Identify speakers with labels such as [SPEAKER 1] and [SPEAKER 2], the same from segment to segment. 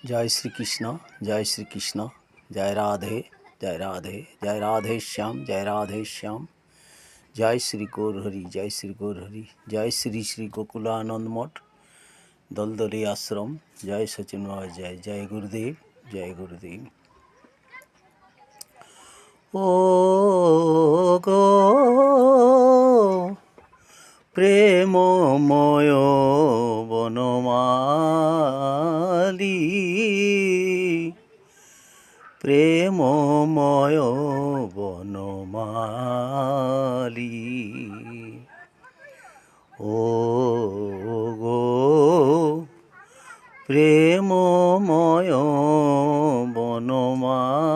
[SPEAKER 1] জয় শ্রীকৃষ্ণ, জয় শ্রীকৃষ্ণ, জয় রাধে, জয় রাধে, জয় রাধে শ্যাম, জয় রাধে শ্যাম, জয় শ্রী গৌরহরি, জয় শ্রী গৌরহরি, জয় শ্রী শ্রী গোকুলানন্দ মঠ, দলদলি আশ্রম, জয় সচিন বাবা, জয় জয় গুরুদেব, জয় গুরুদেব। ও গো প্রেমময় বনমালী, প্রেমময় বনমালী, ও গো প্রেমময় বনমালী,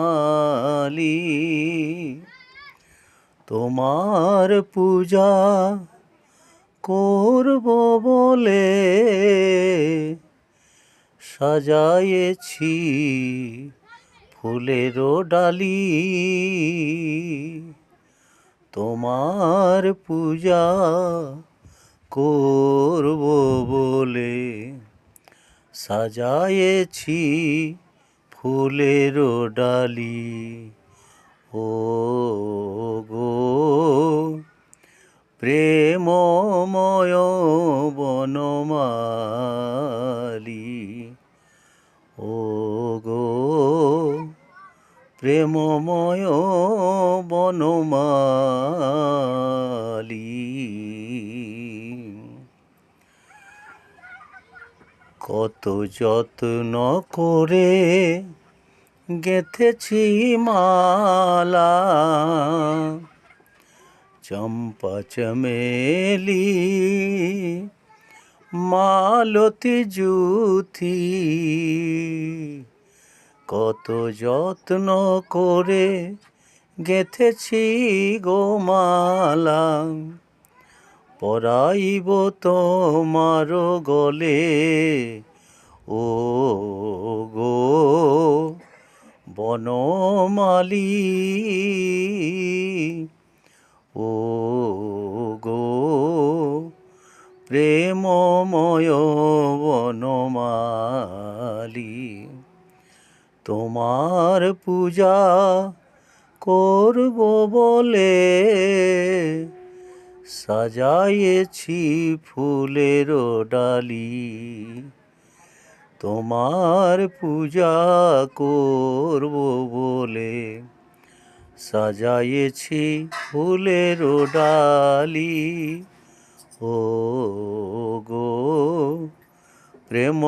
[SPEAKER 1] তোমার পূজা করব বলে সাজায়েছি ফুলের ডালি, তোমার পূজা করব বলে সাজায়েছি ফুলের ডালি, ও গো প্রেমময় বনমালী, ও গো প্রেমময় বনমালী। কত যত্ন করে গেঁথেছি মালা, চম্পা চমেলি মালতী জুথি, কত যত্ন করে গেঁথেছি গো মালা, পরাইব তোমার গলে, ও গো বনমালী, ও গো প্রেমময় বনমালী, তোমার পূজা করব বলে সাজায়েছি ফুলের ডালি, তোমার পূজা করব বলে সাজায়েছি ফুলের ডালি, ও গো প্রেম